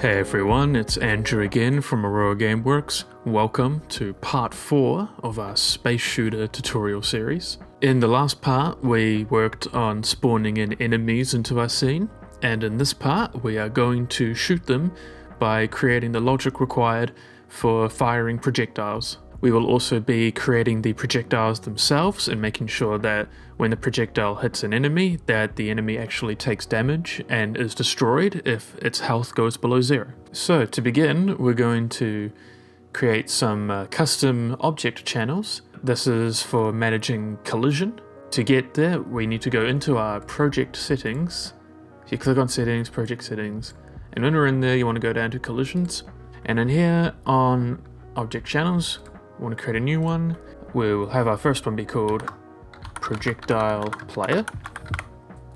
Hey everyone, it's Andrew again from Aurora Gameworks. Welcome to part 4 of our space shooter tutorial series. In the last part, we worked on spawning in enemies into our scene, and in this part, we are going to shoot them by creating the logic required for firing projectiles. We will also be creating the projectiles themselves and making sure that when the projectile hits an enemy, that the enemy actually takes damage and is destroyed if its health goes below 0. So to begin, we're going to create some custom object channels. This is for managing collision. To get there, we need to go into our project settings. So you click on settings, project settings, and when we're in there, you want to go down to collisions. And in here on object channels, we want to create a new one. We'll have our first one be called Projectile Player.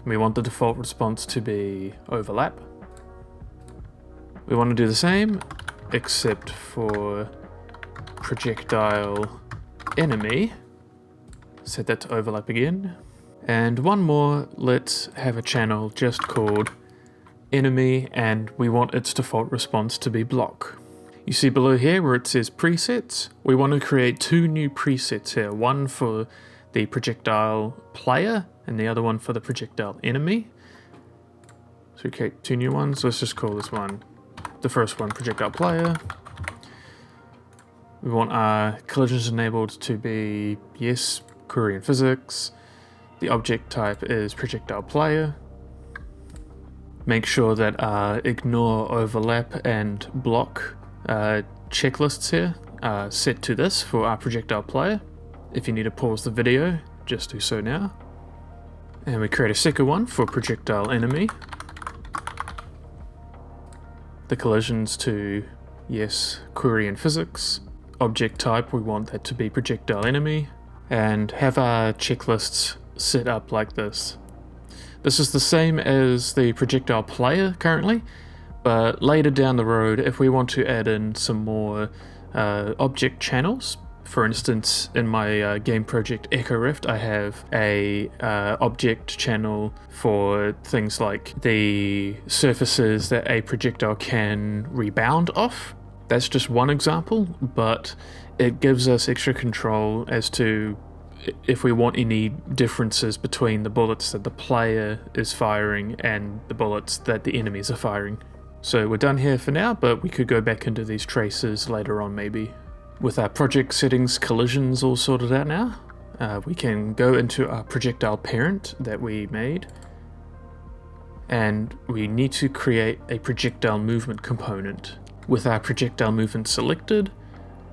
We want the default response to be overlap. We want to do the same, except for Projectile Enemy. Set that to overlap again. And one more, let's have a channel just called Enemy, and we want its default response to be block. You see below here where it says presets, we want to create 2 new presets here, one for the projectile player and the other one for the projectile enemy. So we create 2 new ones. Let's just call this one, the first one, projectile player. We want our collisions enabled to be yes, query and physics. The object type is projectile player. Make sure that ignore overlap and block checklists here are set to this for our projectile player. If you need to pause the video, just do so now. And we create a second one for projectile enemy. The collisions to yes, query and physics. Object type, we want that to be projectile enemy. And have our checklists set up like this. This is the same as the projectile player currently, but later down the road, if we want to add in some more object channels, for instance, in my game project Echo Rift, I have a object channel for things like the surfaces that a projectile can rebound off. That's just one example, but it gives us extra control as to if we want any differences between the bullets that the player is firing and the bullets that the enemies are firing. So we're done here for now, but we could go back into these traces later on maybe. With our project settings collisions all sorted out now, we can go into our projectile parent that we made, and we need to create a projectile movement component. With our projectile movement selected,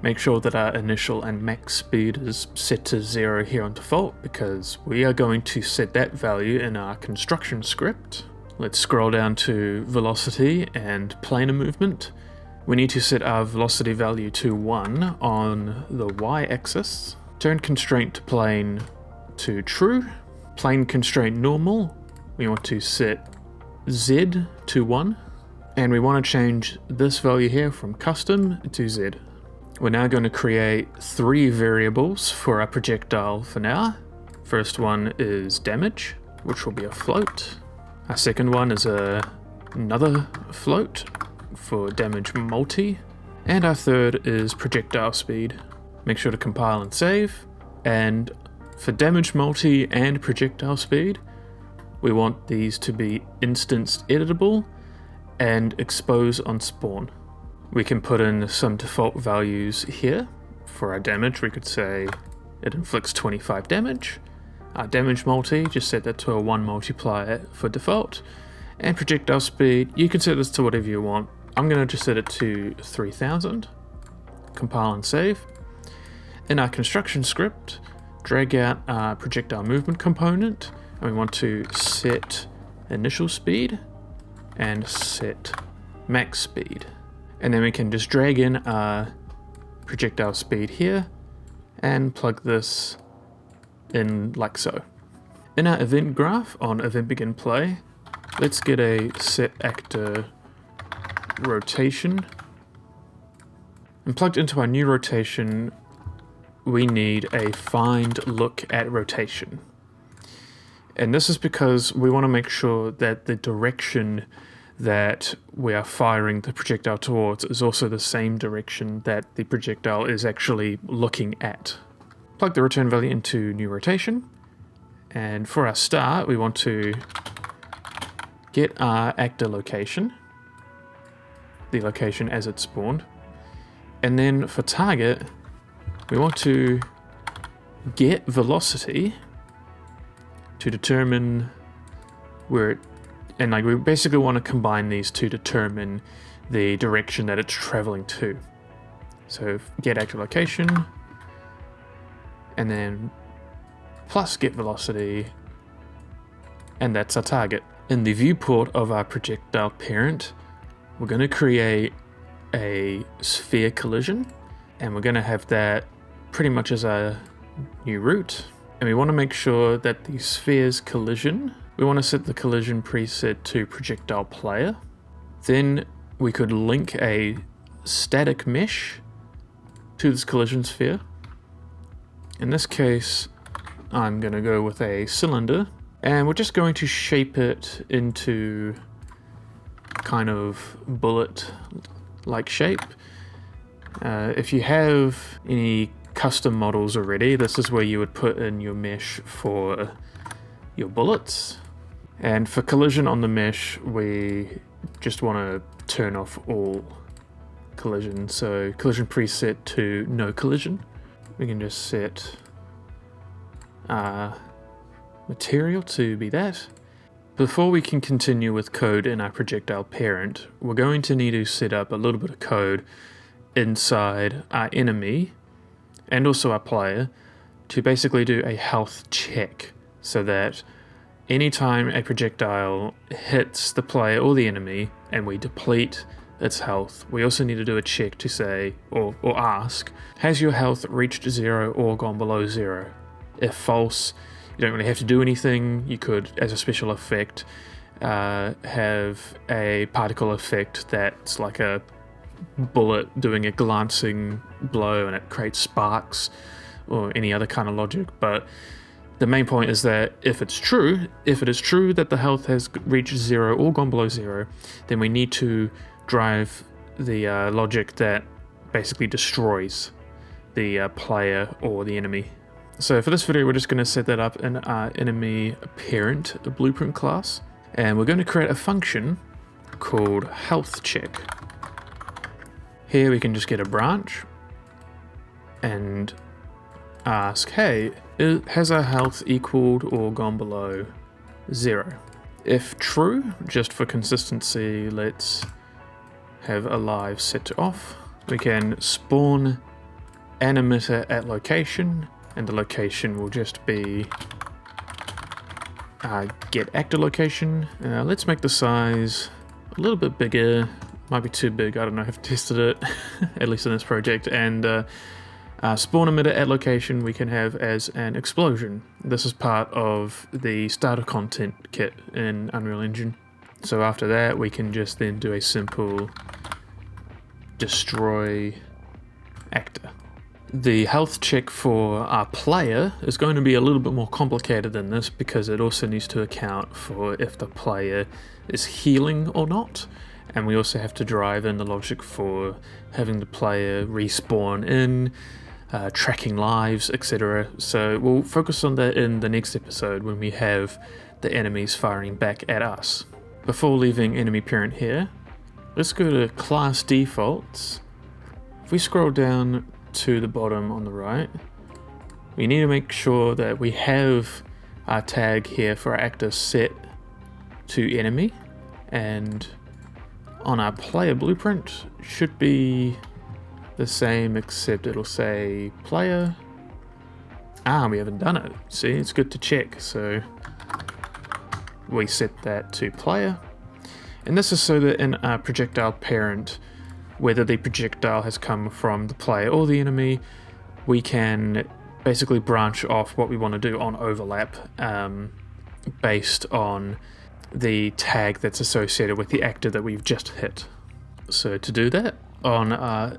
make sure that our initial and max speed is set to 0 here on default, because we are going to set that value in our construction script. Let's scroll down to velocity and planar movement. We need to set our velocity value to 1 on the y-axis. Turn constraint to plane to true. Plane constraint normal, we want to set z to 1. And we want to change this value here from custom to z. We're now going to create 3 variables for our projectile for now. First one is damage, which will be a float. Our second one is another float for damage multi. And our third is projectile speed. Make sure to compile and save. And for damage multi and projectile speed, we want these to be instance editable and expose on spawn. We can put in some default values here. For our damage, we could say it inflicts 25 damage. Our damage multi, just set that to a 1 multiplier for default. And projectile speed, you can set this to whatever you want. I'm going to just set it to 3000. Compile and save. In our construction script, drag out our projectile movement component, and we want to set initial speed and set max speed. And then we can just drag in our projectile speed here and plug this in like so. In our event graph on event begin play, let's get a set actor rotation. And plugged into our new rotation, we need a find look at rotation. And this is because we want to make sure that the direction that we are firing the projectile towards is also the same direction that the projectile is actually looking at. Plug the return value into new rotation, and for our start we want to get our actor location, the location as it spawned, and then for target we want to get velocity to determine where it, and like we basically want to combine these to determine the direction that it's traveling to. So get actor location, and then plus get velocity, and that's our target. In the viewport of our projectile parent, we're going to create a sphere collision, and we're going to have that pretty much as our new root. And we want to make sure that the sphere's collision, we want to set the collision preset to projectile player. Then we could link a static mesh to this collision sphere. In this case, I'm going to go with a cylinder, and we're just going to shape it into kind of bullet-like shape. If you have any custom models already, this is where you would put in your mesh for your bullets. And for collision on the mesh, we just want to turn off all collision. So collision preset to no collision. We can just set material to be that. Before we can continue with code in our projectile parent, we're going to need to set up a little bit of code inside our enemy and also our player to basically do a health check, so that anytime a projectile hits the player or the enemy and we deplete its health, we also need to do a check to say, or ask, has your health reached 0 or gone below 0? If false, you don't really have to do anything. You could, as a special effect, have a particle effect that's like a bullet doing a glancing blow and it creates sparks, or any other kind of logic. But the main point is that if it is true that the health has reached 0 or gone below 0, then we need to drive the logic that basically destroys the player or the enemy. So for this video, we're just going to set that up in our enemy parent, the blueprint class, and we're going to create a function called health check. Here we can just get a branch and ask, hey, has our health equaled or gone below 0? If true, just for consistency, let's have alive set to off. We can spawn an emitter at location, and the location will just be get actor location. Let's make the size a little bit bigger. Might be too big, I don't know, I haven't tested it, at least in this project. And spawn emitter at location we can have as an explosion. This is part of the starter content kit in Unreal Engine. So after that we can just then do a simple destroy actor. The health check for our player is going to be a little bit more complicated than this, because it also needs to account for if the player is healing or not. And we also have to drive in the logic for having the player respawn in, tracking lives, etc. So we'll focus on that in the next episode when we have the enemies firing back at us. Before leaving enemy parent here, let's go to class defaults. If we scroll down to the bottom on the right, we need to make sure that we have our tag here for our actor set to enemy, and on our player blueprint should be the same, except it'll say player. We haven't done it. See, it's good to check. So we set that to player, and this is so that in our projectile parent, whether the projectile has come from the player or the enemy, we can basically branch off what we want to do on overlap based on the tag that's associated with the actor that we've just hit. So to do that, on our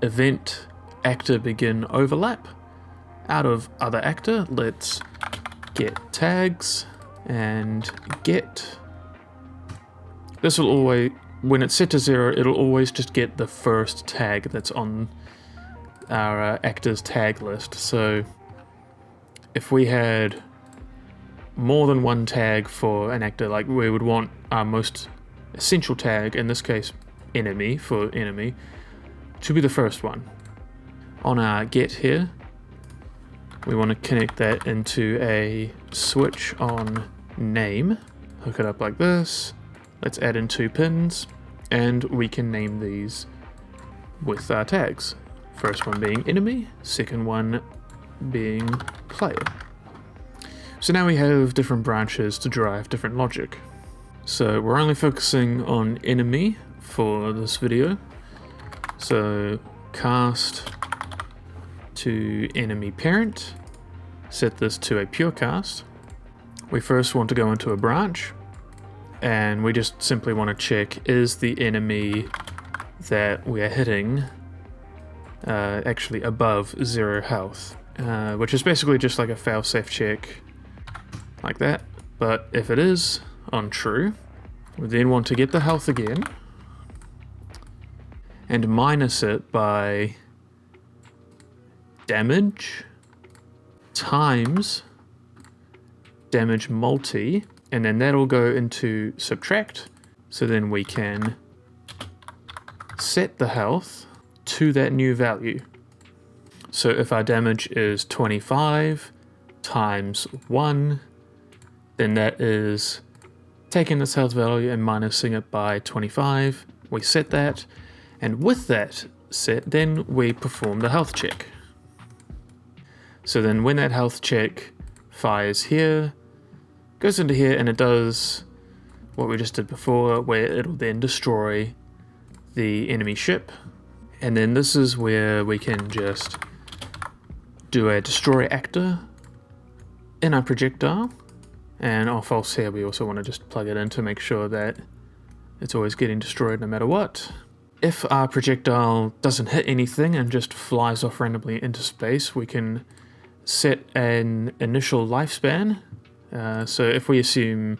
event actor begin overlap, out of other actor, let's get tags and get This will always, when it's set to 0, it'll always just get the first tag that's on our actor's tag list. So if we had more than one tag for an actor, like we would want our most essential tag, in this case enemy for enemy, to be the first one. On our get here, we want to connect that into a switch on name, hook it up like this. Let's add in 2 pins, and we can name these with our tags. First one being enemy, second one being player. So now we have different branches to drive different logic. So we're only focusing on enemy for this video. So cast to enemy parent, set this to a pure cast. We first want to go into a branch, and we just simply want to check, is the enemy that we are hitting actually above 0 health, which is basically just like a failsafe check like that. But if it is on true, we then want to get the health again and minus it by damage times damage multi, and then that'll go into subtract, so then we can set the health to that new value. So if our damage is 25 times 1, then that is taking this health value and minusing it by 25. We set that, and with that set, then we perform the health check. So then when that health check fires here, goes into here, and it does what we just did before, where it'll then destroy the enemy ship. And then this is where we can just do a destroy actor in our projectile. And on false here, we also want to just plug it in to make sure that it's always getting destroyed no matter what. If our projectile doesn't hit anything and just flies off randomly into space, we can set an initial lifespan. So if we assume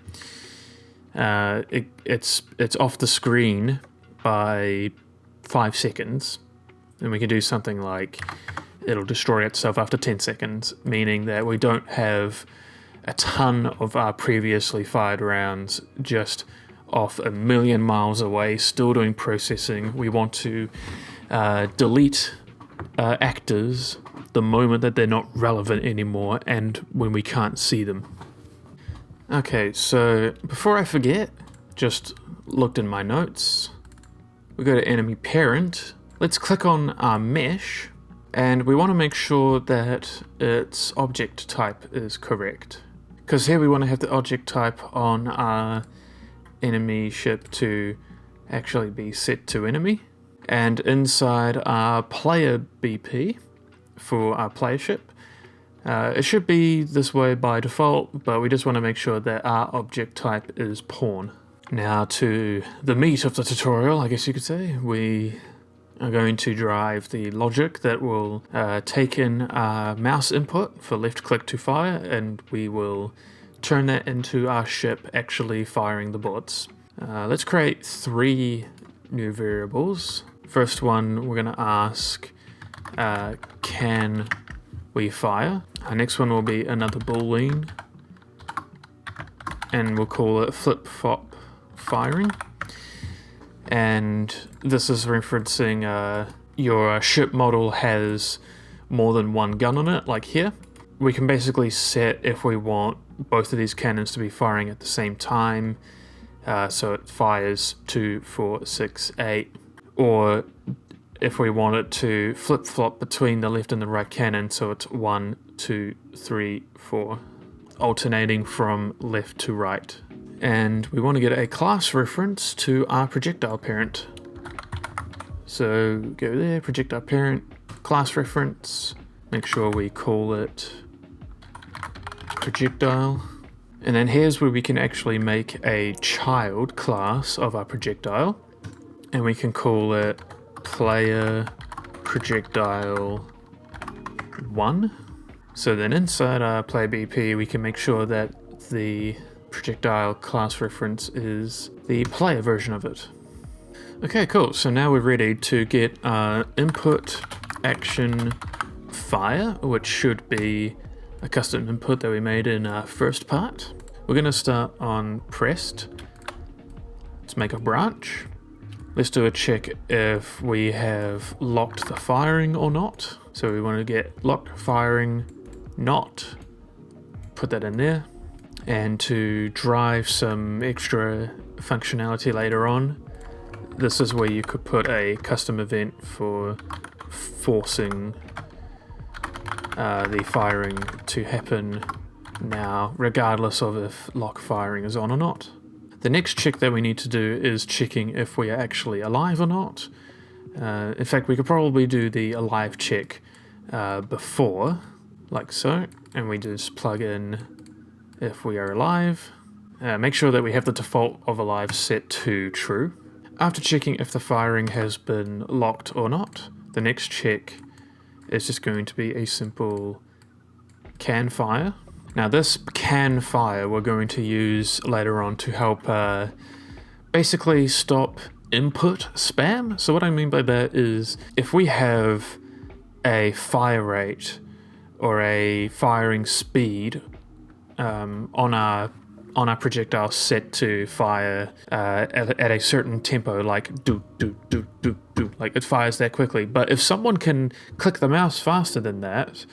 it's off the screen by 5 seconds, then we can do something like it'll destroy itself after 10 seconds, meaning that we don't have a ton of our previously fired rounds just off a million miles away, still doing processing. We want to delete actors the moment that they're not relevant anymore and when we can't see them. Okay, so before I forget, just looked in my notes. We go to enemy parent. Let's click on our mesh, and we want to make sure that its object type is correct. Because here we want to have the object type on our enemy ship to actually be set to enemy. And inside our player BP for our player ship, it should be this way by default, but we just want to make sure that our object type is pawn. Now to the meat of the tutorial, I guess you could say. We are going to drive the logic that will take in our mouse input for left click to fire, and we will turn that into our ship actually firing the bullets. Let's create 3 new variables. First one, we're going to ask, can we fire? Our next one will be another boolean, and we'll call it flip-flop firing. And this is referencing your ship model has more than one gun on it, like here. We can basically set if we want both of these cannons to be firing at the same time, so it fires 2, 4, 6, 8, or if we want it to flip-flop between the left and the right cannon, so it's 1, 2, 3, 4, alternating from left to right. And we want to get a class reference to our projectile parent. So go there, projectile parent, class reference, make sure we call it projectile. And then here's where we can actually make a child class of our projectile. And we can call it player projectile 1. So then inside our player BP, we can make sure that the projectile class reference is the player version of it. Okay, cool. So now we're ready to get our input action fire, which should be a custom input that we made in our first part. We're going to start on pressed. Let's make a branch. Let's do a check if we have locked the firing or not. So we want to get lock firing not. Put that in there. And to drive some extra functionality later on, this is where you could put a custom event for forcing the firing to happen now, regardless of if lock firing is on or not. The next check that we need to do is checking if we are actually alive or not. In fact, we could probably do the alive check before, like so, and we just plug in if we are alive. Make sure that we have the default of alive set to true. After checking if the firing has been locked or not, the next check is just going to be a simple can fire. Now this can fire we're going to use later on to help basically stop input spam. So what I mean by that is if we have a fire rate or a firing speed on our projectile set to fire at a certain tempo, like do, like it fires that quickly. But if someone can click the mouse faster than that,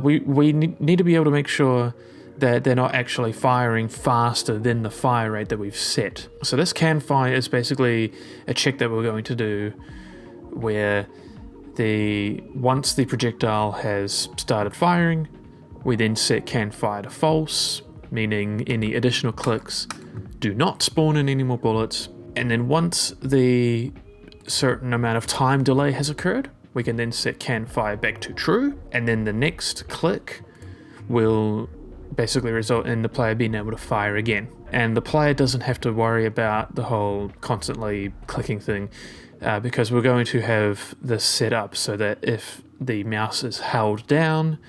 we need to be able to make sure that they're not actually firing faster than the fire rate that we've set. So this can fire is basically a check that we're going to do where once the projectile has started firing, we then set can fire to false, meaning any additional clicks do not spawn in any more bullets. And then once the certain amount of time delay has occurred, we can then set can fire back to true, and then the next click will basically result in the player being able to fire again. And the player doesn't have to worry about the whole constantly clicking thing because we're going to have this set up so that if the mouse is held down,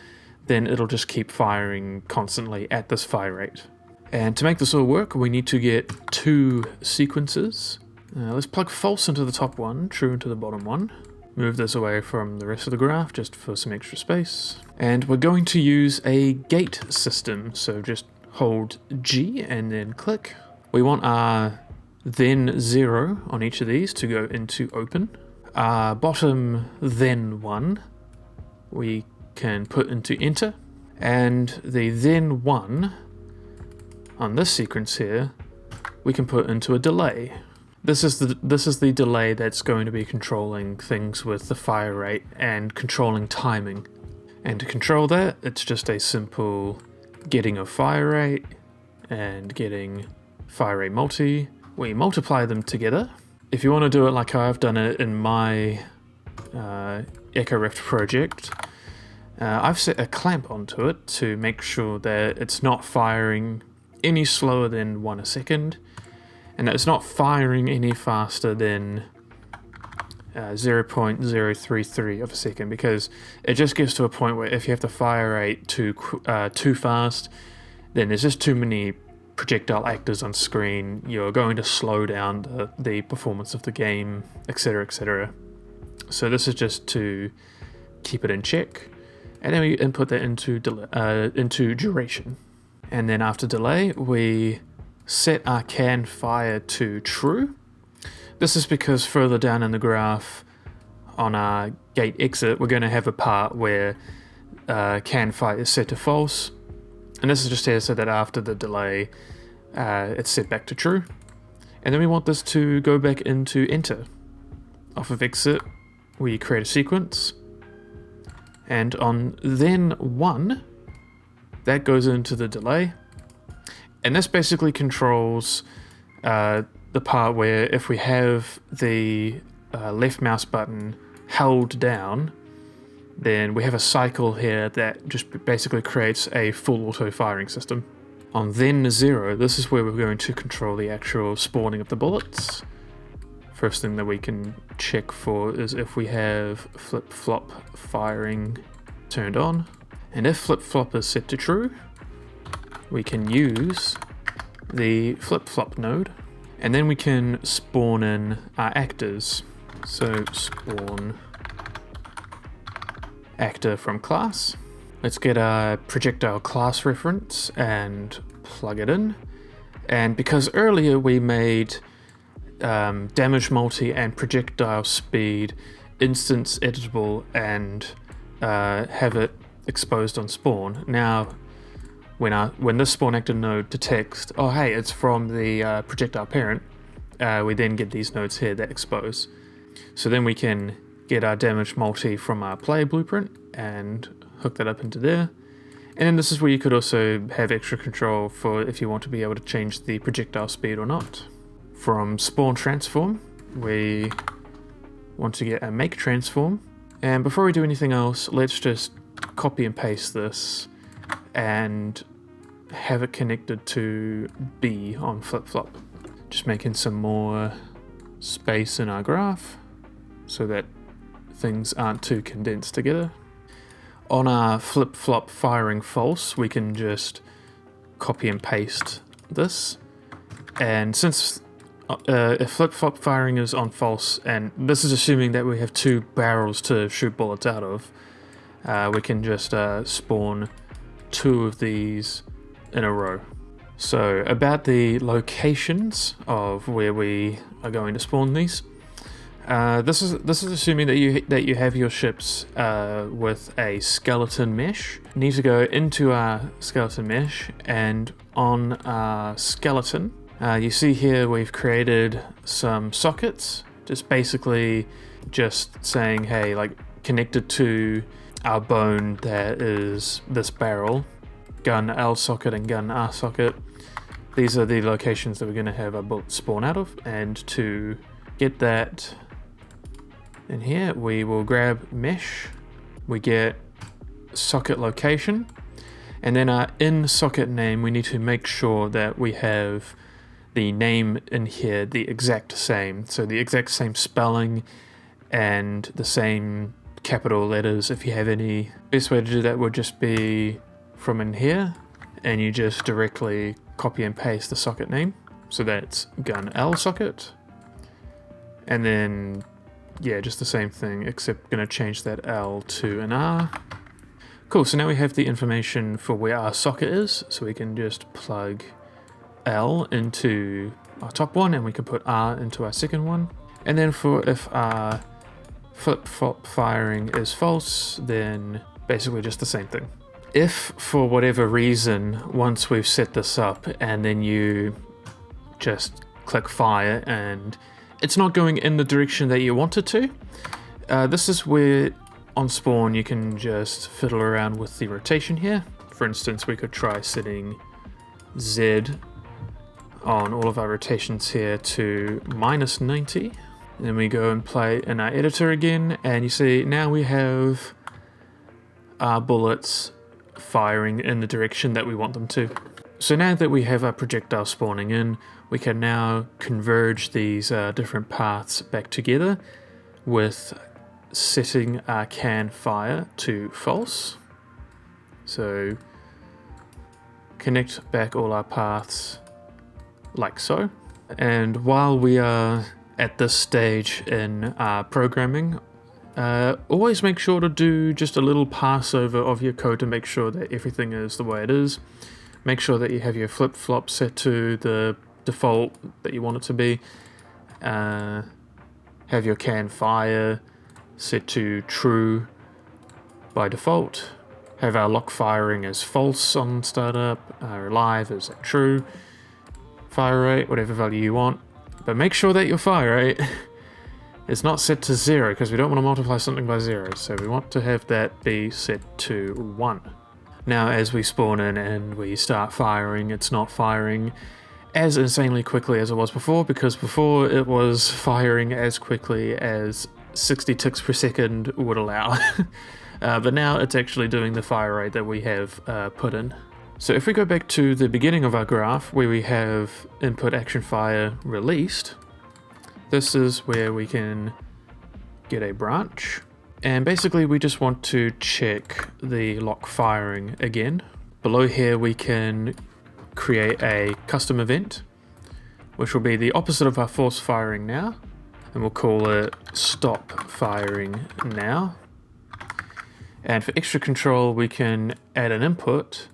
then it'll just keep firing constantly at this fire rate. And to make this all work, we need to get two sequences. Let's plug false into the top one, true into the bottom one. Move this away from the rest of the graph just for some extra space. And we're going to use a gate system, so just hold G and then click. We want our then 0 on each of these to go into open. Our bottom then 1 we can put into enter, and the then 1 on this sequence here we can put into a delay. This is the delay that's going to be controlling things with the fire rate and controlling timing. And to control that, it's just a simple getting of fire rate and getting fire rate multi. We multiply them together. If you want to do it like I've done it in my Echo Rift project, I've set a clamp onto it to make sure that it's not firing any slower than 1 a second, and that it's not firing any faster than 0.033 of a second, because it just gets to a point where if you have to fire rate too fast, then there's just too many projectile actors on screen. You're going to slow down the performance of the game, etc, etc. So this is just to keep it in check, and then we input that into duration. And then after delay, we set our can fire to true. This is because further down in the graph on our gate exit, we're going to have a part where can fire is set to false. And this is just here so that after the delay, it's set back to true. And then we want this to go back into enter. Off of exit, we create a sequence. And on then 1, that goes into the delay. And this basically controls the part where if we have the left mouse button held down, then we have a cycle here that just basically creates a full auto firing system. On then 0, this is where we're going to control the actual spawning of the bullets. First thing that we can check for is if we have flip-flop firing turned on. And if flip-flop is set to true, we can use the flip-flop node, and then we can spawn in our actors. So spawn actor from class. Let's get our projectile class reference and plug it in. And because earlier we made damage multi and projectile speed instance editable and have it exposed on spawn, now when this spawn actor node detects, oh hey, it's from the projectile parent, we then get these nodes here that expose. So then we can get our damage multi from our player blueprint and hook that up into there. And then this is where you could also have extra control for if you want to be able to change the projectile speed or not. From spawn transform, we want to get a make transform. And before we do anything else, let's just copy and paste this and have it connected to B on flip-flop. Just making some more space in our graph so that things aren't too condensed together. On our flip-flop firing false, we can just copy and paste this. And since if flip-flop firing is on false, and this is assuming that we have two barrels to shoot bullets out of, we can just spawn two of these in a row. So about the locations of where we are going to spawn these. This is assuming that you have your ships with a skeleton mesh. You need to go into our skeleton mesh, and on our skeleton, you see here we've created some sockets. Just basically just saying, hey, like connected to our bone that is this barrel, gun L socket and gun R socket. These are the locations that we're going to have our bullets spawn out of, and to get that in here, we will grab mesh, we get socket location, and then our in socket name, we need to make sure that we have the name in here the exact same. So the exact same spelling and the same capital letters if you have any. Best way to do that would just be from in here, and you just directly copy and paste the socket name. So that's gun L socket, and then yeah, just the same thing, except gonna change that L to an R. Cool, so now we have the information for where our socket is, so we can just plug L into our top one, and we can put R into our second one. And then for if our flip-flop firing is false, then basically just the same thing. If for whatever reason, once we've set this up and then you just click fire and it's not going in the direction that you want it to, this is where on spawn you can just fiddle around with the rotation here. For instance, we could try setting Z on all of our rotations here to -90. And then we go and play in our editor again, and you see now we have our bullets firing in the direction that we want them to. So now that we have our projectile spawning in, we can now converge these different paths back together with setting our can fire to false. So connect back all our paths like so. And while we are at this stage in our programming, always make sure to do just a little pass over of your code to make sure that everything is the way it is. Make sure that you have your flip-flop set to the default that you want it to be. Have your can fire set to true by default. Have our lock firing as false on startup, our live as true. Fire rate, whatever value you want. But make sure that your fire rate is not set to 0, because we don't want to multiply something by 0. So we want to have that be set to 1. Now as we spawn in and we start firing, it's not firing as insanely quickly as it was before, because before it was firing as quickly as 60 ticks per second would allow. But now it's actually doing the fire rate that we have put in. So if we go back to the beginning of our graph where we have input action fire released, this is where we can get a branch. And basically we just want to check the lock firing again. Below here we can create a custom event, which will be the opposite of our force firing now, and we'll call it stop firing now. And for extra control, we can add an input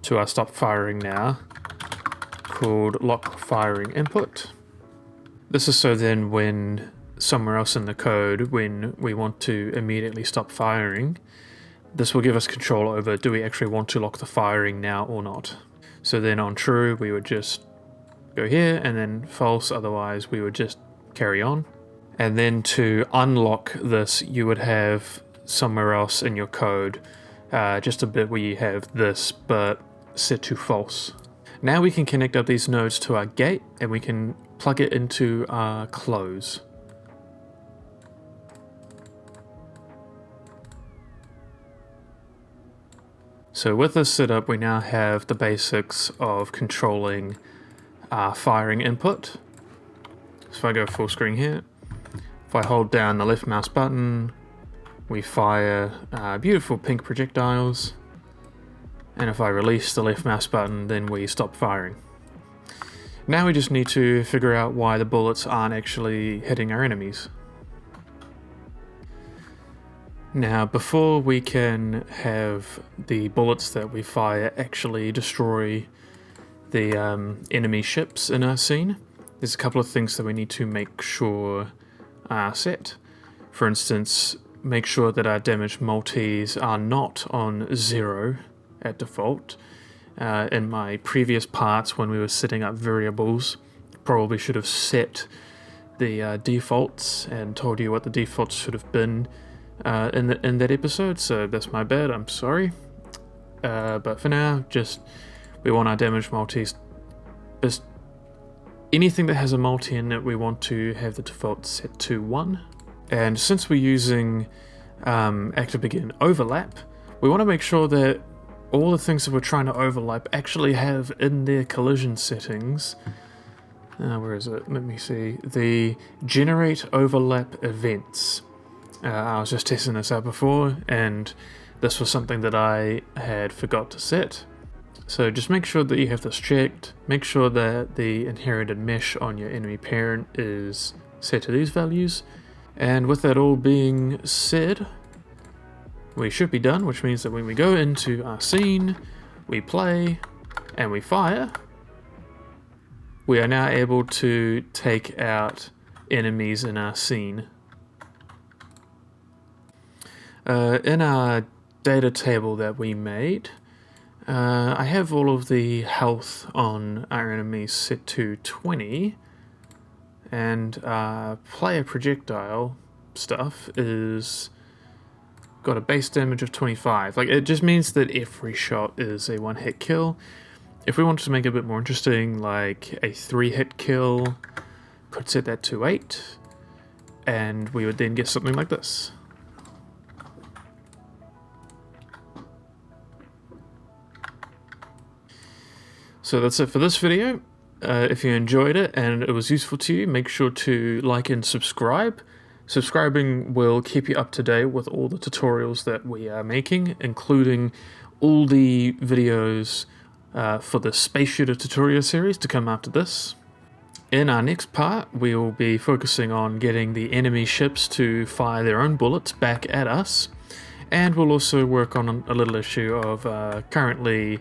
to our stop firing now called lock firing input. This is so then when somewhere else in the code, when we want to immediately stop firing, this will give us control over, do we actually want to lock the firing now or not? So then on true, we would just go here, and then false, otherwise we would just carry on. And then to unlock this, you would have somewhere else in your code, just a bit where you have this, but set to false. Now we can connect up these nodes to our gate, and we can plug it into our close. So with this setup, we now have the basics of controlling our firing input. So if I go full screen here, if I hold down the left mouse button, we fire beautiful pink projectiles. And if I release the left mouse button, then we stop firing. Now we just need to figure out why the bullets aren't actually hitting our enemies. Now, before we can have the bullets that we fire actually destroy the enemy ships in our scene, there's a couple of things that we need to make sure are set. For instance, make sure that our damage multis are not on 0 at default. In my previous parts, when we were setting up variables, probably should have set the defaults and told you what the defaults should have been in that episode, so that's my bad, I'm sorry. But for now, just we want our damage multis, just anything that has a multi in it, we want to have the default set to 1. And since we're using active begin overlap, we want to make sure that all the things that we're trying to overlap actually have in their collision settings. Where is it? Let me see. The generate overlap events. I was just testing this out before, and this was something that I had forgot to set. So just make sure that you have this checked. Make sure that the inherited mesh on your enemy parent is set to these values. And with that all being said, we should be done, which means that when we go into our scene, we play, and we fire, we are now able to take out enemies in our scene. In our data table that we made, I have all of the health on our enemies set to 20, and player projectile stuff is got a base damage of 25. Like, it just means that every shot is a 1-hit kill. If we wanted to make it a bit more interesting, like a 3-hit kill, could set that to 8, and we would then get something like this. So that's it for this video. If you enjoyed it and it was useful to you, make sure to like and subscribe. Subscribing will keep you up to date with all the tutorials that we are making, including all the videos for the Space Shooter tutorial series to come after this. In our next part, we will be focusing on getting the enemy ships to fire their own bullets back at us, and we'll also work on a little issue of currently,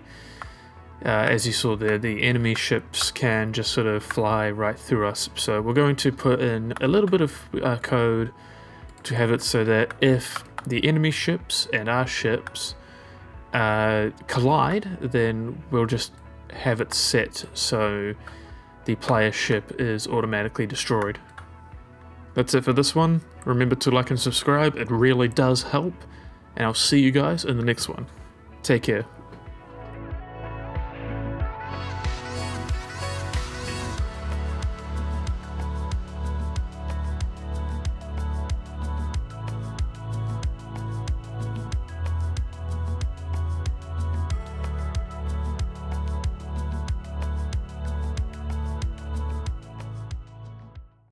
as you saw there, the enemy ships can just sort of fly right through us. So we're going to put in a little bit of code to have it so that if the enemy ships and our ships collide, then we'll just have it set so the player ship is automatically destroyed. That's it for this one. Remember to like and subscribe, it really does help, and I'll see you guys in the next one. Take care.